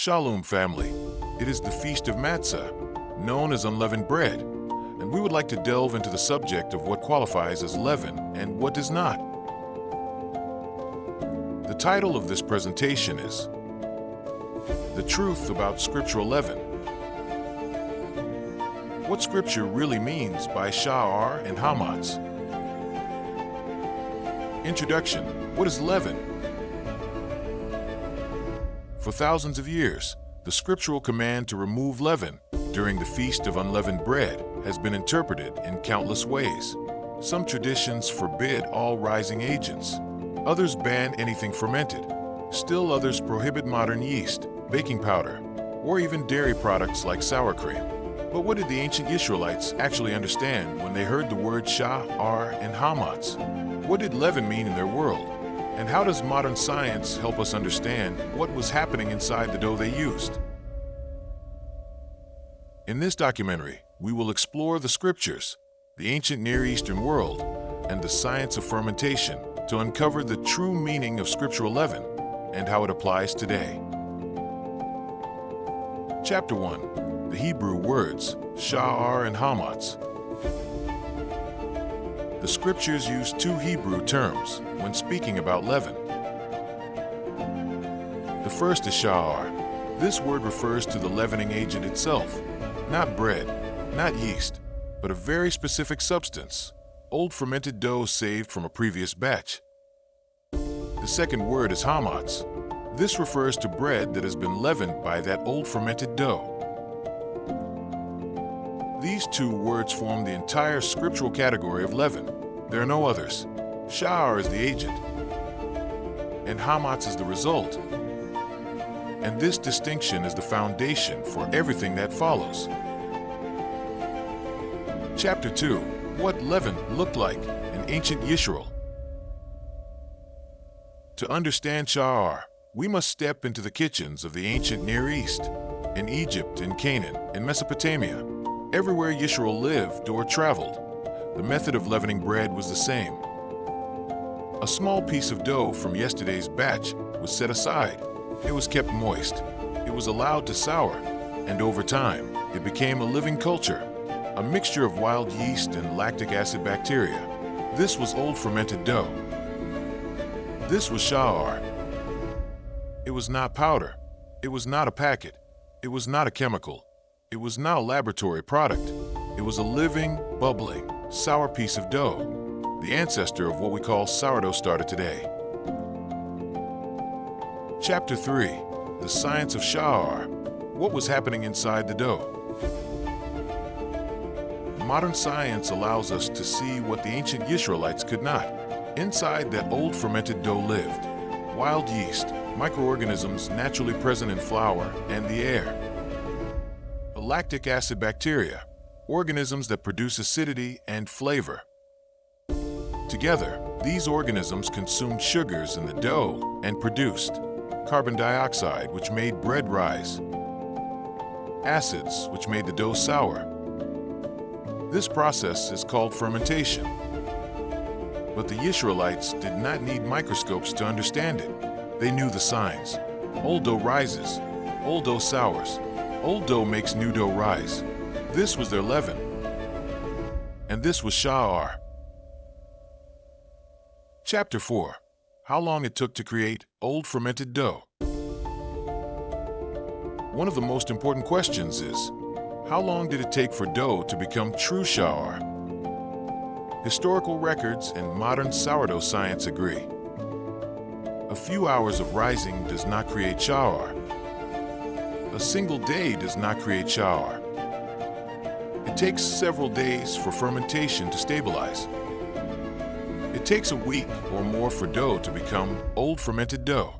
Shalom family, it is the Feast of Matzah, known as unleavened bread, and we would like to delve into the subject of what qualifies as leaven and what does not. The title of this presentation is The Truth About Scriptural Leaven. What Scripture really means by sha'ar and hamats. Introduction. What is leaven? For thousands of years, the scriptural command to remove leaven during the Feast of Unleavened Bread has been interpreted in countless ways. Some traditions forbid all rising agents. Others ban anything fermented. Still others prohibit modern yeast, baking powder, or even dairy products like sour cream. But what did the ancient Yisharalites actually understand when they heard the word sha'ar and hamats? What did leaven mean in their world? And how does modern science help us understand what was happening inside the dough they used? In this documentary, we will explore the scriptures, the ancient Near Eastern world, and the science of fermentation to uncover the true meaning of scriptural leaven and how it applies today. Chapter 1. The Hebrew words, sha'ar and hamats. The scriptures use two Hebrew terms when speaking about leaven. The first is sha'ar. This word refers to the leavening agent itself, not bread, not yeast, but a very specific substance, old fermented dough saved from a previous batch. The second word is hamats. This refers to bread that has been leavened by that old fermented dough. These two words form the entire scriptural category of leaven. There are no others. Sha'ar is the agent, and hamats is the result. And this distinction is the foundation for everything that follows. Chapter 2. What leaven looked like in ancient Yisrael. To understand sha'ar, we must step into the kitchens of the ancient Near East, in Egypt, in Canaan, in Mesopotamia. Everywhere Yisrael lived or traveled, the method of leavening bread was the same. A small piece of dough from yesterday's batch was set aside. It was kept moist. It was allowed to sour, and over time, it became a living culture, a mixture of wild yeast and lactic acid bacteria. This was old fermented dough. This was sha'ar. It was not powder. It was not a packet. It was not a chemical. It was not a laboratory product. It was a living, bubbling, sour piece of dough, the ancestor of what we call sourdough starter today. Chapter 3. The Science of Sha'ar. What was happening inside the dough? Modern science allows us to see what the ancient Yisharalites could not. Inside that old fermented dough lived wild yeast, microorganisms naturally present in flour and the air. Lactic acid bacteria, organisms that produce acidity and flavor. Together, these organisms consumed sugars in the dough and produced carbon dioxide, which made bread rise, acids, which made the dough sour. This process is called fermentation. But the Yisharalites did not need microscopes to understand it. They knew the signs. Old dough rises, old dough sours. Old dough makes new dough rise. This was their leaven. And this was sha'ar. Chapter 4. How long it took to create old fermented dough. One of the most important questions is, how long did it take for dough to become true sha'ar? Historical records and modern sourdough science agree. A few hours of rising does not create sha'ar. A single day does not create sha'ar. It takes several days for fermentation to stabilize. It takes a week or more for dough to become old fermented dough.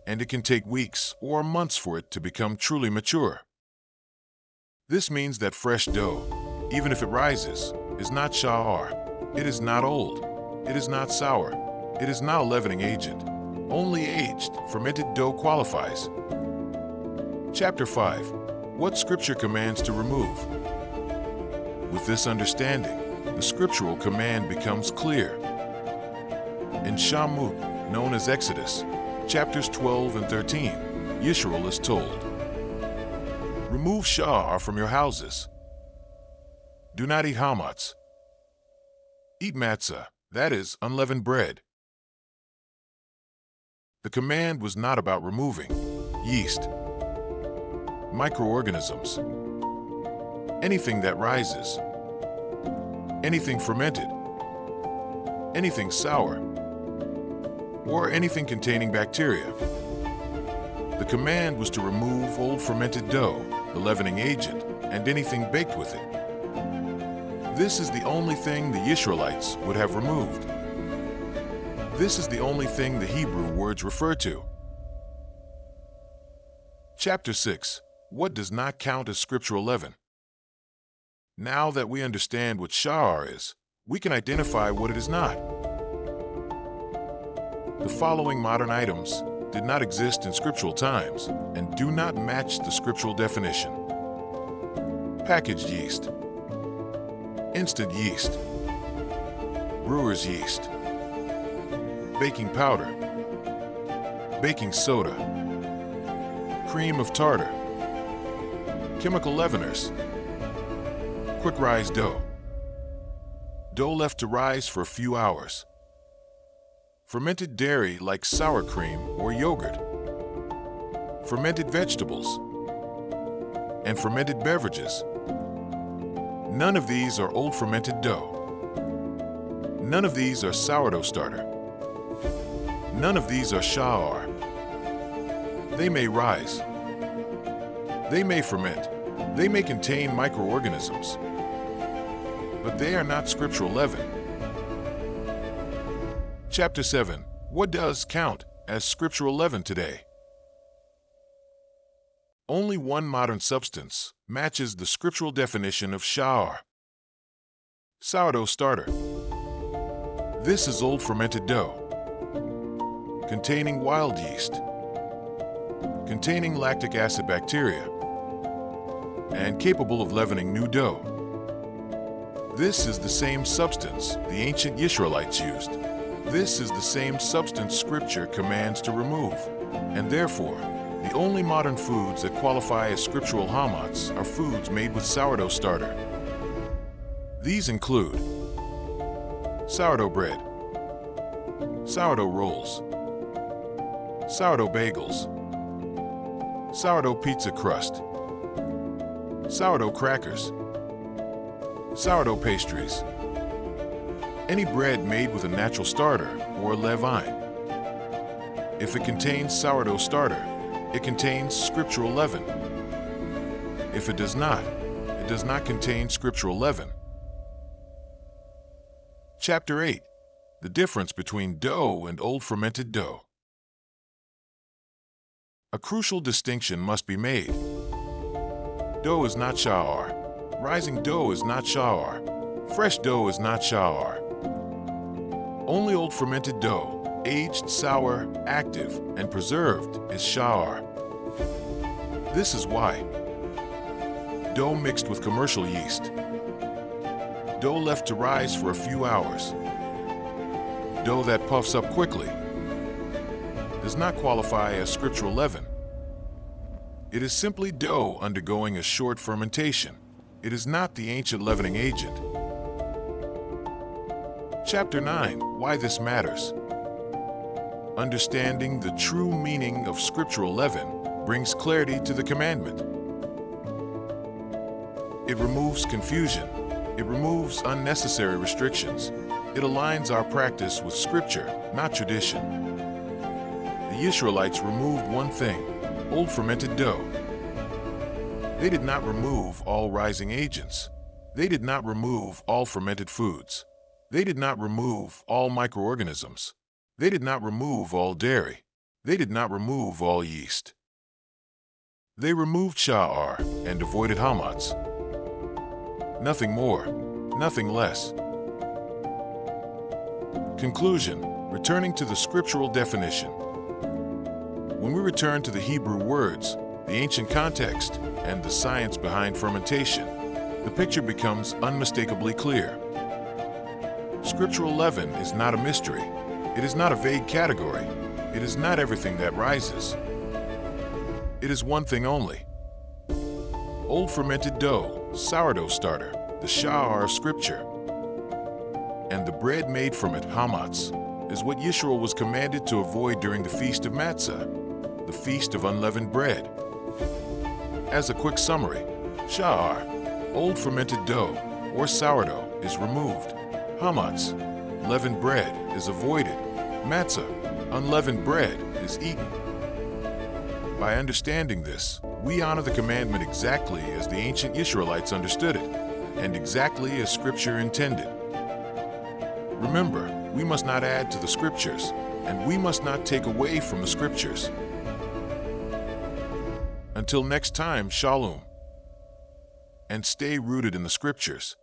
And it can take weeks or months for it to become truly mature. This means that fresh dough, even if it rises, is not sha'ar. It is not old. It is not sour. It is not a leavening agent. Only aged, fermented dough qualifies. Chapter 5. What Scripture commands to remove. With this understanding, the scriptural command becomes clear. In Shemuel, known as Exodus, chapters 12 and 13, Yisharalites is told, remove sha'ar from your houses. Do not eat hamats. Eat matzah, that is, unleavened bread. The command was not about removing yeast, microorganisms, anything that rises, anything fermented, anything sour, or anything containing bacteria. The command was to remove old fermented dough, the leavening agent, and anything baked with it. This is the only thing the Yisharalites would have removed. This is the only thing the Hebrew words refer to. Chapter 6. What does not count as scriptural leaven? Now that we understand what sha'ar is, we can identify what it is not. The following modern items did not exist in scriptural times and do not match the scriptural definition. Packaged yeast, instant yeast, brewer's yeast, baking powder, baking soda, cream of tartar, chemical leaveners, quick rise dough, dough left to rise for a few hours, fermented dairy like sour cream or yogurt, fermented vegetables, and fermented beverages. None of these are old fermented dough. None of these are sourdough starter. None of these are sha'ar. They may rise. They may ferment. They may contain microorganisms. But they are not scriptural leaven. Chapter 7. What does count as scriptural leaven today? Only one modern substance matches the scriptural definition of sha'ar. Sourdough starter. This is old fermented dough, containing wild yeast, containing lactic acid bacteria, and capable of leavening new dough. This is the same substance the ancient Yisharalites used. This is the same substance Scripture commands to remove, and therefore, the only modern foods that qualify as scriptural hamats are foods made with sourdough starter. These include sourdough bread, sourdough rolls, sourdough bagels, sourdough pizza crust, sourdough crackers, sourdough pastries, any bread made with a natural starter or levain. If it contains sourdough starter, it contains scriptural leaven. If it does not contain scriptural leaven. Chapter 8. The difference between dough and old fermented dough. A crucial distinction must be made. Dough is not sha'ar. Rising dough is not sha'ar. Fresh dough is not sha'ar. Only old fermented dough, aged, sour, active, and preserved, is sha'ar. This is why. Dough mixed with commercial yeast. Dough left to rise for a few hours. Dough that puffs up quickly does not qualify as scriptural leaven. It is simply dough undergoing a short fermentation. It is not the ancient leavening agent. Chapter 9. Why this matters. Understanding the true meaning of scriptural leaven brings clarity to the commandment. It removes confusion. It removes unnecessary restrictions. It aligns our practice with Scripture, not tradition. The Yisharalites removed one thing: old fermented dough. They did not remove all rising agents. They did not remove all fermented foods. They did not remove all microorganisms. They did not remove all dairy. They did not remove all yeast. They removed sha'ar and avoided hamats. Nothing more, nothing less. Conclusion. Returning to the scriptural definition. When we return to the Hebrew words, the ancient context, and the science behind fermentation, the picture becomes unmistakably clear. Scriptural leaven is not a mystery. It is not a vague category. It is not everything that rises. It is one thing only. Old fermented dough, sourdough starter, the sha'ar of Scripture, and the bread made from it, hamats, is what Yisrael was commanded to avoid during the Feast of Matzah, the Feast of Unleavened Bread. As a quick summary, sha'ar, old fermented dough, or sourdough, is removed. Hamats, leavened bread, is avoided. Matzah, unleavened bread, is eaten. By understanding this, we honor the commandment exactly as the ancient Yisharalites understood it, and exactly as Scripture intended. Remember, we must not add to the Scriptures, and we must not take away from the Scriptures. Until next time, Shalom, and stay rooted in the Scriptures.